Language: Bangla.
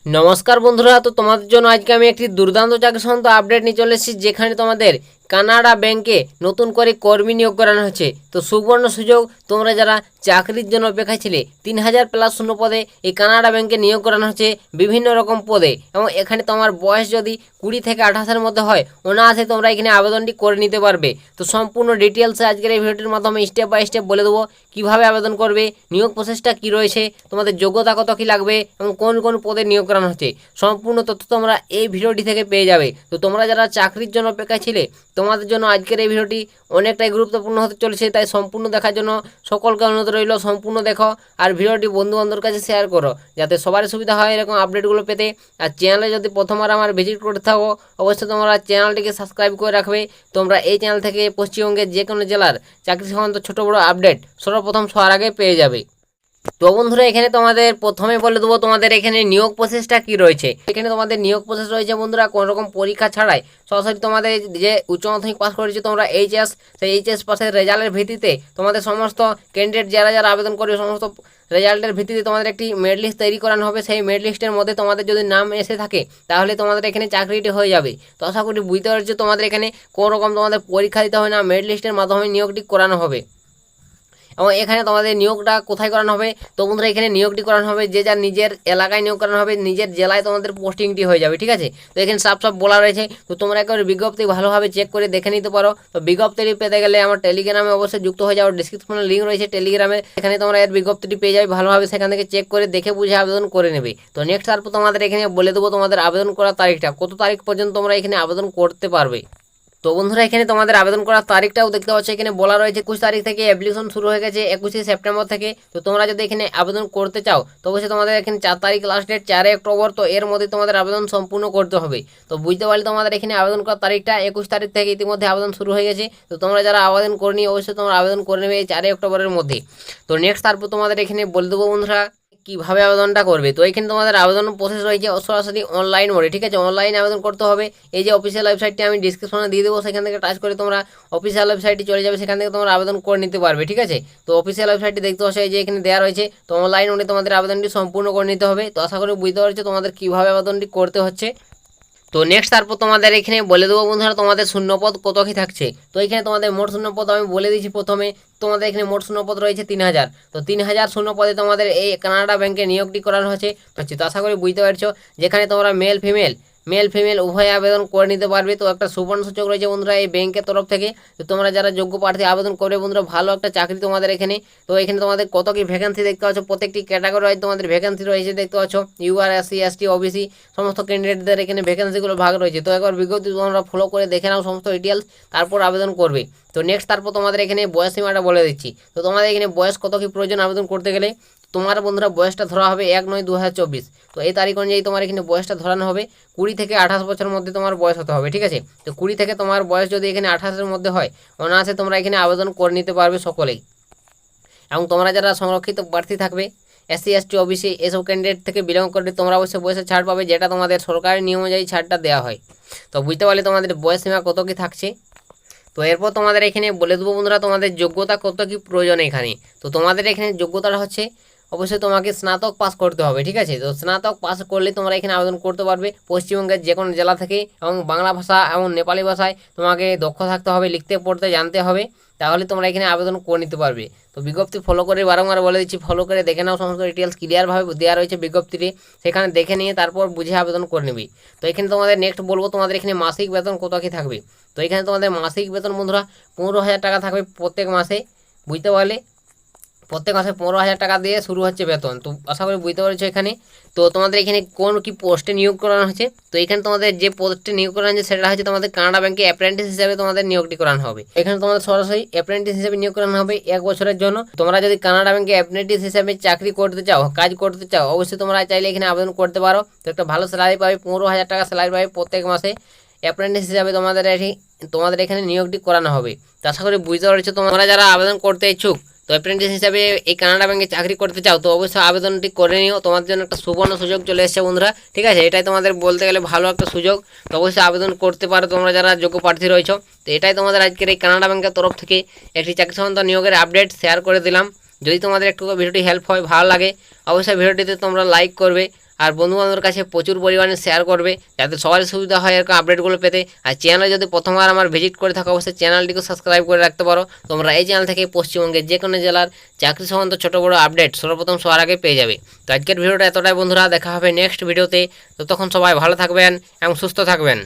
নমস্কার বন্ধুরা, তো তোমাদের জন্য আজকে আমি একটি দুর্দান্ত চাকরি সংক্রান্ত আপডেট নিয়ে চলে এসেছি, যেখানে তোমাদের কানাডা ব্যাংকে নতুন করে কর্মী নিয়োগ করানো হয়েছে। তো সুবর্ণ সুযোগ, তোমরা যারা চাকরির জন্য অপেক্ষায় ছিলে 3000 প্লাস শূন্য পদে এই কানাডা ব্যাংকে নিয়োগ করানো হচ্ছে বিভিন্ন রকম পদে। এবং এখানে তোমার বয়স যদি 20 থেকে 28-এর মধ্যে হয়, অনায়াসে তোমরা এখানে আবেদনটি করে নিতে পারবে। তো সম্পূর্ণ ডিটেলসে আজকের এই ভিডিওটির মাধ্যমে স্টেপ বাই স্টেপ বলে দেবো কীভাবে আবেদন করবে, নিয়োগ প্রসেসটা কী রয়েছে, তোমাদের যোগ্যতা কত কী লাগবে এবং কোন কোন পদে নিয়োগ করানো হচ্ছে, সম্পূর্ণ তথ্য তোমরা এই ভিডিওটি থেকে পেয়ে যাবে। তো তোমরা যারা চাকরির জন্য অপেক্ষায় ছিলে, তোমাদের জন্য আজকের এই ভিডিওটি অনেকটাই গুরুত্বপূর্ণ হতে চলেছে। তাই সম্পূর্ণ দেখার জন্য সকলকে অনুরোধ রইল, সম্পূর্ণ দেখো আর ভিডিওটি বন্ধু বান্ধবের কাছে শেয়ার করো, যাতে সবার সুবিধা হয় এরকম আপডেটগুলো পেতে। আর চ্যানেলে যদি প্রথমবার আমার ভিজিট করতে থাকো, অবশ্যই তোমরা চ্যানেলটিকে সাবস্ক্রাইব করে রাখবে। তোমরা এই চ্যানেল থেকে পশ্চিমবঙ্গের যে কোনো জেলার চাকরি সংক্রান্ত ছোটো বড়ো আপডেট সর্বপ্রথম সবার আগে পেয়ে যাবে। তো বন্ধুরা, এখানে তোমাদের প্রথমে বলে দেবো তোমাদের এখানে নিয়োগ প্রসেসটা কি রয়েছে। এখানে তোমাদের নিয়োগ প্রসেস রয়েছে বন্ধুরা, কোনো রকম পরীক্ষা ছাড়াই সরাসরি তোমাদের যে উচ্চ মাধ্যমিক পাস করেছে তোমরা এইচএস, সেই এইচএস পাসের রেজাল্টের ভিত্তিতে তোমাদের সমস্ত ক্যান্ডিডেট যারা যারা আবেদন করবে সমস্ত রেজাল্টের ভিত্তিতে তোমাদের একটি মেরিট লিস্ট তৈরি করানো হবে। সেই মেরিট লিস্টের মধ্যে তোমাদের যদি নাম এসে থাকে, তাহলে তোমাদের এখানে চাকরিটি হয়ে যাবে। তো আশা করি বুঝতে পারছো, তোমাদের এখানে কোনো রকম তোমাদের পরীক্ষা দিতে হয় না, মেরিট লিস্টের মাধ্যমে নিয়োগটি করানো হবে। এবং এখানে তোমাদের নিয়োগটা কোথায় করানো হবে, তো বন্ধুরা এখানে নিয়োগটি করানো হবে যে যার নিজের এলাকায় নিয়োগ করানো হবে, নিজের জেলায় তোমাদের পোস্টিংটি হয়ে যাবে, ঠিক আছে। তো এখানে সব বলা রয়েছে, তো তোমরা একবারে বিজ্ঞপ্তি ভালোভাবে চেক করে দেখে নিতে পারো। তো বিজ্ঞপ্তিটি পেতে গেলে আমার টেলিগ্রামে অবশ্যই যুক্ত হয়ে যাও, ডিসক্রিপশনে লিঙ্ক রয়েছে টেলিগ্রামে, এখানে তোমরা এর বিজ্ঞপ্তিটি পেয়ে যাবে ভালোভাবে, সেখান থেকে চেক করে দেখে বুঝে আবেদন করে নেবে। তো নেক্সট তারপর তোমাদের এখানে বলে দেবো তোমাদের আবেদন করার তারিখটা, কত তারিখ পর্যন্ত তোমরা এখানে আবেদন করতে পারবে। তো বন্ধুরা, এখানে তোমাদের আবেদন করার তারিখটাও দেখতে পাচ্ছ, এখানে বলা রয়েছে 21 তারিখ থেকে অ্যাপ্লিকেশন শুরু হয়ে গেছে 21শে সেপ্টেম্বর থেকে। তো তোমরা যদি এখানে আবেদন করতে চাও, তো অবশ্যই তোমাদের এখানে 4 তারিখ লাস্ট ডেট, 4 অক্টোবর। তো এর মধ্যে তোমাদের আবেদন সম্পূর্ণ করতে হবে। তো বুঝতে পারলে তোমাদের এখানে আবেদন করার তারিখটা 21 তারিখ থেকে ইতিমধ্যে আবেদন শুরু হয়ে গেছে। তো তোমরা যারা আবেদন করনি, অবশ্যই তোমরা আবেদন করে নেবে এই 4 অক্টোবরের মধ্যে। তো নেক্সট তারপর তোমাদের এখানে বলে দেবো বন্ধুরা কীভাবে আবেদনটা করবে। তো এখানে তোমাদের আবেদন প্রসেস রয়েছে সরাসরি অনলাইন মোডে, ঠিক আছে। অনলাইন আবেদন করতে হবে। এই যে অফিসিয়াল ওয়েবসাইটটি আমি ডিসক্রিপশনে দিয়ে দেবো, সেখান থেকে টাচ করে তোমরা অফিসিয়াল ওয়েবসাইটটি চলে যাবে, সেখান থেকে তোমরা আবেদন করে নিতে পারবে, ঠিক আছে। তো অফিসিয়াল ওয়েবসাইটটি দেখতে পাচ্ছ, এই যে এখানে দেওয়া রয়েছে। তো অনলাইন মোডে তোমাদের আবেদনটি সম্পূর্ণ করে নিতে হবে। তো আশা করি বুঝতে পারছো তোমাদের কীভাবে আবেদনটি করতে হচ্ছে। তো নেক্সট তারপর তোমাদের এখানে বলে দেবো বন্ধুরা তোমাদের শূন্যপদ কত কি থাকছে। তো এখানে তোমাদের মোট শূন্যপদ আমি বলে দিচ্ছি প্রথমে। তোমাদের এখানে মোট শূন্যপদ রয়েছে 3000। তো 3000 শূন্যপদে তোমাদের এই কানাডা ব্যাংকে নিয়োগটি করানো হচ্ছে। তো আশা করি বুঝতে পারছো, যেখানে তোমরা মেল ফিমেল উভয় আবেদন করে নিতে পারবে। তো একটা সুবর্ণ সুযোগ রয়েছে বন্ধুরা এই ব্যাংকের তরফ থেকে। তো তোমরা যারা যোগ্য প্রার্থী আবেদন করবে বন্ধুরা, ভালো একটা চাকরি তোমাদের এখানে। তো এখানে তোমাদের কত কি ভ্যাকেন্সি দেখতে পাচ্ছ, প্রত্যেকটি ক্যাটাগরি ওয়াইজ তোমাদের ভ্যাকেন্সি রয়েছে দেখতে পাচ্ছ। ইউআর, এসসি, এসটি, ওবিসি সমস্ত ক্যান্ডিডেটদের এখানে ভ্যাকেন্সিগুলো ভাগ রয়েছে। তো একবার বিজ্ঞপ্তি তোমরা ফলো করে দেখে নাও সমস্ত ডিটেলস, তারপর আবেদন করবে। তো নেক্সট তারপর তোমাদের এখানে বয়স সীমাটা বলে দিচ্ছি। তো তোমাদের এখানে বয়স কত কি প্রয়োজন আবেদন করতে গেলে, তোমার বন্ধুরা বয়সটা ধরা হবে 1/9/2024। তো এই তারিখ অনুযায়ী তোমার এখানে বয়সটা ধরানো হবে। 20 থেকে 28 বছরের মধ্যে তোমার বয়স হতে হবে, ঠিক আছে। তো 20 থেকে তোমার বয়স যদি এখানে 28-এর মধ্যে হয়, অনায়াসে তোমরা এখানে আবেদন করে নিতে পারবে সকলেই। এবং তোমরা যারা সংরক্ষিত প্রার্থী থাকবে, এসসি, এসটি, ওবিসি এসব ক্যান্ডিডেট থেকে বিলং করলে তোমরা অবশ্যই বয়সের ছাড় পাবে, যেটা তোমাদের সরকারি নিয়ম অনুযায়ী ছাড়টা দেওয়া হয়। তো বুঝতে পারলে তোমাদের বয়স সীমা কত কি থাকছে। তো এরপর তোমাদের এখানে বলে দেবো বন্ধুরা তোমাদের যোগ্যতা কত কি প্রয়োজন এখানে। তো তোমাদের এখানে যোগ্যতাটা হচ্ছে অবশ্যই তোমাকে স্নাতক পাস করতে হবে, ঠিক আছে। তো স্নাতক পাস করলে তোমরা এখানে আবেদন করতে পারবে পশ্চিমবঙ্গের যে কোনো জেলা থেকে। এবং বাংলা ভাষা এবং নেপালি ভাষায় তোমাকে দক্ষ থাকতে হবে, লিখতে পড়তে জানতে হবে, তাহলে তোমরা এখানে আবেদন করে নিতে পারবে। তো বিজ্ঞপ্তি ফলো করে বারংবার বলে দিচ্ছি, ফলো করে দেখে নাও, সমস্ত ডিটেলস ক্লিয়ারভাবে দেওয়া রয়েছে বিজ্ঞপ্তিতে, সেখানে দেখে নিয়ে তারপর বুঝে আবেদন করে নেবে। তো এখানে তোমাদের নেক্সট বলবো তোমাদের এখানে মাসিক বেতন কত কি থাকবে। তো এখানে তোমাদের মাসিক বেতন বন্ধুরা 15,000 টাকা থাকবে প্রত্যেক মাসে, বুঝতে পারলে। প্রত্যেক মাসে 15,000 টাকা দিয়ে শুরু হচ্ছে বেতন। তো আশা করি বুঝতে পারছো এখানে। তো তোমাদের এখানে কোন কি পোস্টে নিয়োগ করানো হচ্ছে, তো এখানে তোমাদের যে পোস্টে নিয়োগ করানো হচ্ছে সেটা হচ্ছে তোমাদের কানাডা ব্যাংকে অ্যাপ্রেন্টিস হিসাবে তোমাদের নিয়োগটি করানো হবে। এখানে তোমাদের সরাসরি অ্যাপ্রেন্টিস হিসাবে নিয়োগ করানো হবে 1 বছরের জন্য। তোমরা যদি কানাডা ব্যাংকে অ্যাপ্রেন্টিস হিসাবে চাকরি করতে চাও, কাজ করতে চাও, অবশ্যই তোমরা চাইলে এখানে আবেদন করতে পারো। তো একটা ভালো স্যালারি পাবে, 15,000 টাকা স্যালারি পাবে প্রত্যেক মাসে। অ্যাপ্রেন্টিস হিসাবে তোমাদের এখানে নিয়োগটি করানো হবে। তো আশা করি বুঝতে পারছো, তোমরা যারা আবেদন করতে ইচ্ছুক, তো অ্যাপ্রেন্টিস হিসাবে এই কানাডা ব্যাংকে চাকরি করতে চাও, তো অবশ্যই আবেদনটি করে নিও। তোমাদের জন্য একটা সুবর্ণ সুযোগ চলে এসেছে বন্ধুরা, ঠিক আছে। এটাই তোমাদের বলতে গেলে ভালো একটা সুযোগ। তো অবশ্যই আবেদন করতে পারো তোমরা যারা যোগ্য প্রার্থী রয়েছো। তো এটাই তোমাদের আজকের এই কানাডা ব্যাংকের তরফ থেকে একটি চাকরি সংক্রান্ত নিয়োগের আপডেট শেয়ার করে দিলাম। যদি তোমাদের একটু ভিডিওটি হেল্প হয়, ভালো লাগে, অবশ্যই ভিডিওটিতে তোমরা লাইক করবে। আর বন্ধুবান্ধবের কাছে প্রচুর পরিমাণে শেয়ার করবে, যাতে সবারই সুবিধা হয় এরকম আপডেটগুলো পেতে। আর চ্যানেলে যদি প্রথমবার আমার ভিজিট করে থাকো, অবশ্যই চ্যানেলটিকে সাবস্ক্রাইব করে রাখতে পারো। তোমরা এই চ্যানেল থেকে পশ্চিমবঙ্গের যে কোনো জেলার চাকরি সম্বন্ধে ছোটো বড়ো আপডেট সর্বপ্রথম সবার আগে পেয়ে যাবে। তো আজকের ভিডিওটা এতটাই বন্ধুরা, দেখা হবে নেক্সট ভিডিওতে। ততক্ষণ সবাই ভালো থাকবেন এবং সুস্থ থাকবেন।